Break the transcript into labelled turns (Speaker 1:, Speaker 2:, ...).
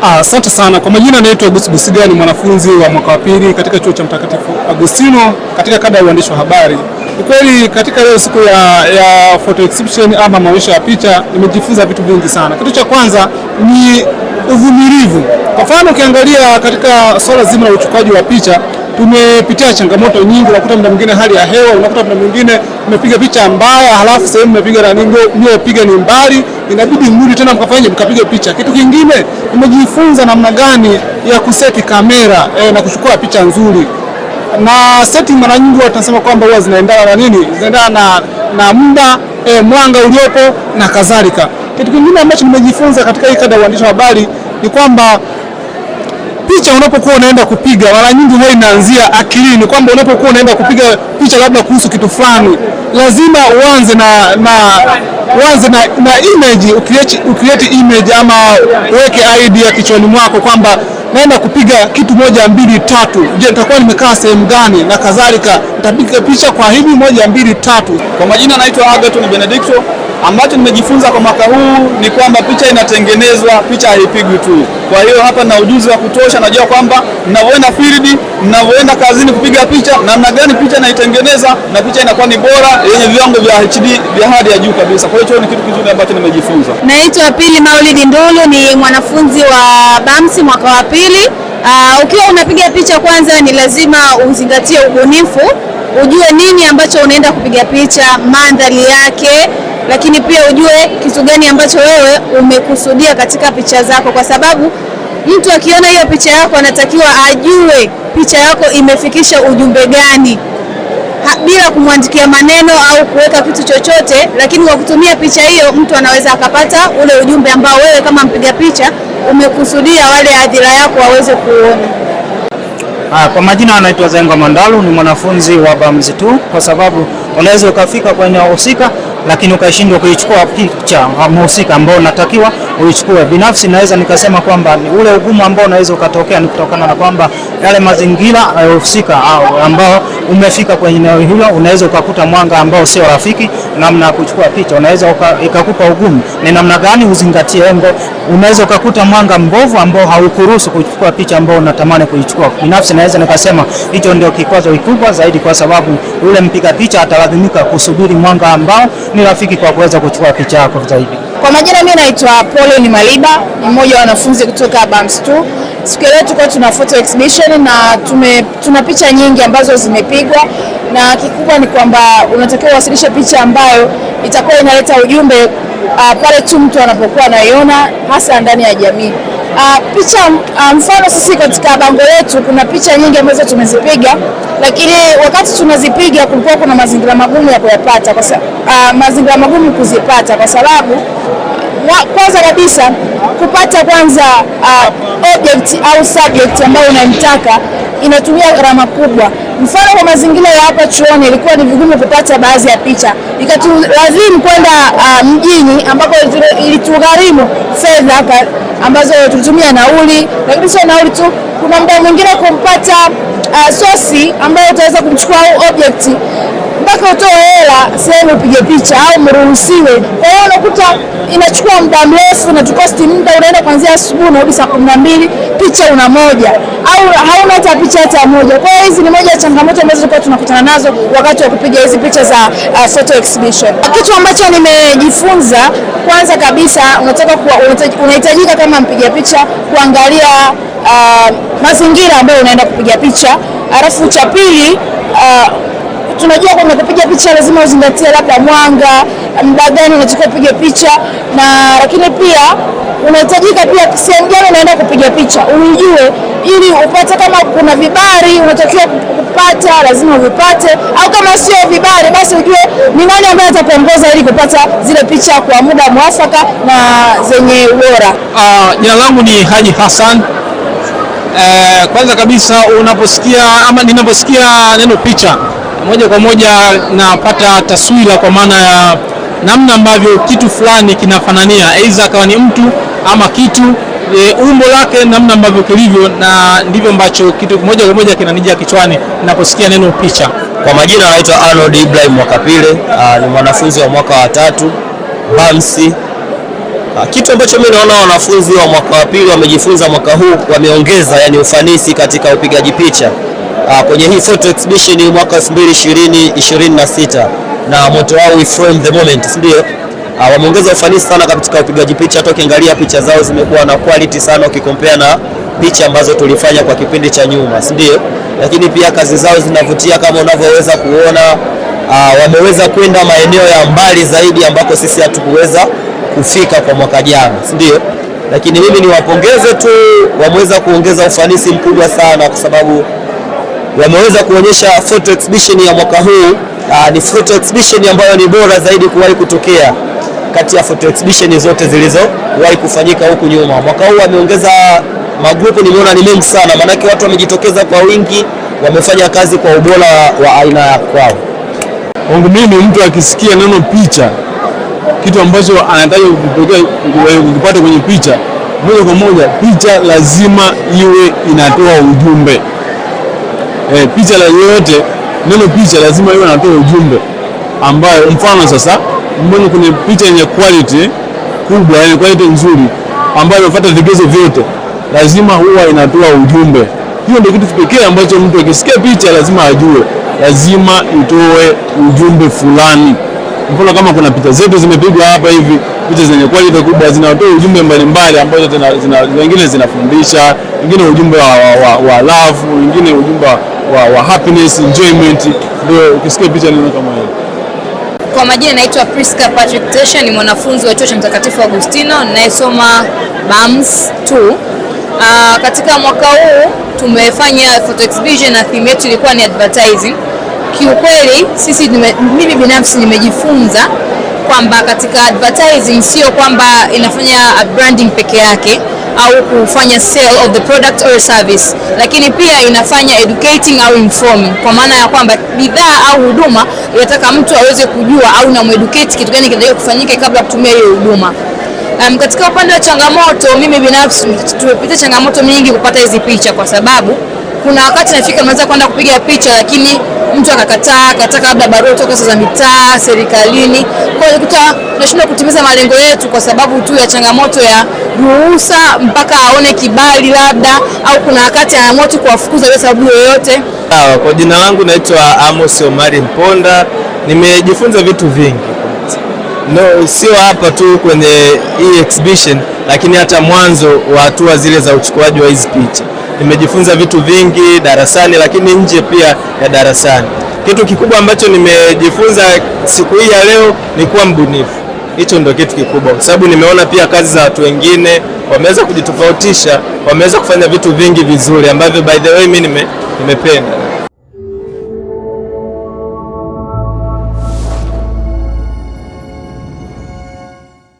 Speaker 1: Asante sana. Kwa majina naitwa Busigani, ni mwanafunzi wa mwaka wa pili katika chuo cha Mtakatifu Agustino katika kada ya uandishi wa habari. Ni kweli katika leo siku ya photo exhibition ama maonyesho ya picha nimejifunza vitu vingi sana. Kitu cha kwanza ni uvumilivu. Kwa mfano ukiangalia katika swala zima la uchukuaji wa picha tumepitia changamoto nyingi. Unakuta muda mwingine hali ya hewa, unakuta muda mwingine umepiga picha mbaya, halafu sehemu umepiga na piga ni mbali, inabidi mrudi tena mkapiga picha. Kitu kingine nimejifunza namna gani ya kuseti kamera na kuchukua picha nzuri. Na setting mara nyingi watu wanasema kwamba huwa zinaendana na nini? Zinaendana na muda, mwanga uliopo na kadhalika. Kitu kingine ambacho nimejifunza katika hii kada ya uandishi wa habari ni kwamba picha unapokuwa unaenda kupiga mara nyingi huwa inaanzia akilini, kwamba unapokuwa unaenda kupiga picha labda kuhusu kitu fulani, lazima uanze na image, ucreate image ama uweke idea kichwani mwako kwamba naenda kupiga kitu 1 2 3. Je, nitakuwa nimekaa sehemu gani na kadhalika, nitapiga picha kwa hivi 1 2 3.
Speaker 2: Kwa majina naitwa Agathon Benedicto. Ambacho nimejifunza kwa mwaka huu ni kwamba picha inatengenezwa, picha haipigwi tu. Kwa hiyo hapa na ujuzi wa kutosha, najua kwamba ninavyoenda field, ninavyoenda kazini kupiga picha, namna gani picha naitengeneza na picha inakuwa ni bora yenye viwango vya HD vya hadi ya juu kabisa. Kwa hiyo ni kitu kizuri ambacho nimejifunza.
Speaker 3: Naitwa Pili Maulidi Ndulu, ni mwanafunzi wa BAMS mwaka wa pili. Ukiwa unapiga picha, kwanza ni lazima uzingatie ubunifu, ujue nini ambacho unaenda kupiga picha, mandhari yake, lakini pia ujue kitu gani ambacho wewe umekusudia katika picha zako, kwa sababu mtu akiona hiyo picha yako anatakiwa ajue picha yako imefikisha ujumbe gani, bila kumwandikia maneno au kuweka kitu chochote, lakini kwa kutumia picha hiyo mtu anaweza akapata ule ujumbe ambao wewe kama mpiga picha umekusudia wale hadhira yako waweze kuona.
Speaker 4: Kwa majina anaitwa Zengo Mandalu, ni mwanafunzi wa BAMS 2, kwa sababu unaweza ukafika kwenye husika lakini ukashindwa kuichukua picha mhusika ambao unatakiwa uichukue. Binafsi naweza nikasema kwamba ule ugumu ambao unaweza ukatokea ni kutokana na kwamba yale mazingira husika ambao umefika kwenye eneo hilo, unaweza ukakuta mwanga ambao sio rafiki, namna ya kuchukua picha unaweza ikakupa ugumu. Ni namna gani uzingatie lengo, unaweza ukakuta mwanga mbovu ambao haukuruhusu kuchukua picha ambao unatamani kuichukua. Binafsi naweza nikasema hicho ndio kikwazo kikubwa zaidi, kwa sababu yule mpiga picha atalazimika kusubiri mwanga ambao ni rafiki kwa kuweza kuchukua picha yako zaidi.
Speaker 5: Kwa majina mimi naitwa Pauline Maliba, ni mmoja wa wanafunzi kutoka BAMS 2. Siku leo tuko tuna photo exhibition na tuna picha nyingi ambazo zimepigwa, na kikubwa ni kwamba unatakiwa uwasilishe picha ambayo itakuwa inaleta ujumbe pale tu mtu anapokuwa anaiona, hasa ndani ya jamii. Picha mfano sisi katika bango letu kuna picha nyingi ambazo tumezipiga, lakini wakati tunazipiga kulikuwa kuna mazingira magumu ya kuyapata, mazingira magumu kuzipata, kwa sababu kwanza kabisa kupata kwanza object au subject ambayo unamtaka inatumia gharama kubwa. Mfano kwa mazingira ya hapa chuoni ilikuwa ni vigumu kupata baadhi ya picha, ikatulazimu kwenda mjini ambapo ilitugharimu fedha ambazo tulitumia nauli, lakini sio nauli tu, kuna muda mwingine kumpata sosi ambayo utaweza kumchukua object mpaka utoe hela sehemu upige picha au mruhusiwe. Kwa hiyo unakuta inachukua muda mrefu na tukosti muda, unaenda kuanzia asubuhi na hadi saa 12 picha una moja au hauna hata picha hata moja. Kwa hiyo hizi ni moja ya changamoto ambazo tulikuwa tunakutana nazo wakati wa kupiga hizi picha za photo exhibition. Kitu ambacho nimejifunza, kwanza kabisa unahitajika kama mpiga picha kuangalia mazingira ambayo unaenda kupiga picha. Alafu cha pili, tunajua kwamba kupiga picha lazima uzingatie labda mwanga, muda gani unatakiwa kupiga picha, lakini pia unahitajika pia sehemu gani unaenda kupiga picha unijue, ili upate kama kuna vibali unatakiwa kupata lazima uvipate, au kama sio vibali basi ujue ni nani ambaye atakuongoza ili kupata zile picha kwa muda mwafaka na zenye ubora.
Speaker 1: Jina langu ni Haji Hassan. Kwanza kabisa ninaposikia neno picha, moja kwa moja napata taswira, kwa maana ya namna ambavyo kitu fulani kinafanania, aidha akawa ni mtu ama kitu, umbo lake namna ambavyo kilivyo, na ndivyo ambacho kitu moja kwa moja kinanijia kichwani ninaposikia neno picha.
Speaker 6: Kwa majina naitwa Arnold Ibrahim Mwakapile, ni mwanafunzi wa mwaka wa 3 BAMS. Kitu ambacho mimi naona wanafunzi wa mwaka wa pili wamejifunza mwaka huu, wameongeza yani ufanisi katika upigaji picha kwenye hii photo exhibition mwaka 2026 na motto wao we frame the moment, ndio wameongeza ufanisi sana katika upigaji picha. Hata ukiangalia picha zao zimekuwa na quality sana ukikompea na picha ambazo tulifanya kwa kipindi cha nyuma, ndio. Lakini pia kazi zao zinavutia kama unavyoweza kuona. Wameweza kwenda maeneo ya mbali zaidi ambako sisi hatukuweza kufika kwa mwaka jana, ndio. Lakini mimi niwapongeze tu, wameweza kuongeza ufanisi mkubwa sana kwa sababu wameweza kuonyesha photo exhibition ya mwaka huu ni photo exhibition ambayo ni bora zaidi kuwahi kutokea kati ya photo exhibition zote zilizowahi kufanyika huku nyuma. Mwaka huu wameongeza magrupu, nimeona ni mengi sana, maanake watu wamejitokeza kwa wingi, wamefanya kazi kwa ubora wa aina ya kwao.
Speaker 1: Kwangu mimi, mtu akisikia neno picha, kitu ambacho anataka kukipata kwenye picha, moja kwa moja picha lazima iwe inatoa ujumbe. Picha yoyote, neno picha lazima iwe inatoa ujumbe ambayo, mfano sasa, mbona kuna picha yenye quality kubwa, yenye quality nzuri ambayo inafuata vigezo vyote, lazima huwa inatoa ujumbe. Hiyo ndio kitu pekee ambacho mtu akisikia picha lazima ajue, lazima itoe ujumbe fulani. Mfano kama kuna picha zetu zimepigwa hapa hivi, picha zenye quality kubwa zinatoa ujumbe mbalimbali ambazo wengine zinafundisha, wengine ujumbe wa love, wengine ujumbe wa happiness, enjoyment. Ndio ukisikia picha neno kama hiyo.
Speaker 3: Kwa majina naitwa Priska Patrick Tesha, ni mwanafunzi wa Chuo cha Mtakatifu Agustino ninayesoma BAMS 2. Katika mwaka huu tumefanya photo exhibition na theme yetu ilikuwa ni advertising. Kiukweli mimi binafsi nimejifunza kwamba katika advertising sio kwamba inafanya branding peke yake au kufanya sale of the product or service, lakini pia inafanya educating au informing, kwa maana ya kwamba bidhaa au huduma inataka mtu aweze kujua au na educate kitu gani kinatakiwa kufanyika kabla kutumia hiyo huduma. Katika upande wa changamoto, mimi binafsi tumepita changamoto nyingi kupata hizi picha, kwa sababu kuna wakati nafika mwanza kwenda kupiga picha lakini mtu akakataa, akataka labda barua kutoka za mitaa, serikalini. Kwa hiyo tunashindwa kutimiza malengo yetu kwa sababu tu ya changamoto ya ruhusa mpaka aone kibali labda, au kuna wakati anaamua tu kuwafukuza bila sababu yoyote.
Speaker 7: Kwa jina langu naitwa Amos Omari Mponda. Nimejifunza vitu vingi. Sio hapa tu kwenye hii exhibition, lakini hata mwanzo wa hatua zile za uchukuaji wa hizi picha. Nimejifunza vitu vingi darasani, lakini nje pia ya darasani. Kitu kikubwa ambacho nimejifunza siku hii ya leo ni kuwa mbunifu. Hicho ndio kitu kikubwa, kwa sababu nimeona pia kazi za watu wengine wameweza kujitofautisha, wameweza kufanya vitu vingi vizuri ambavyo by the way mimi nimependa.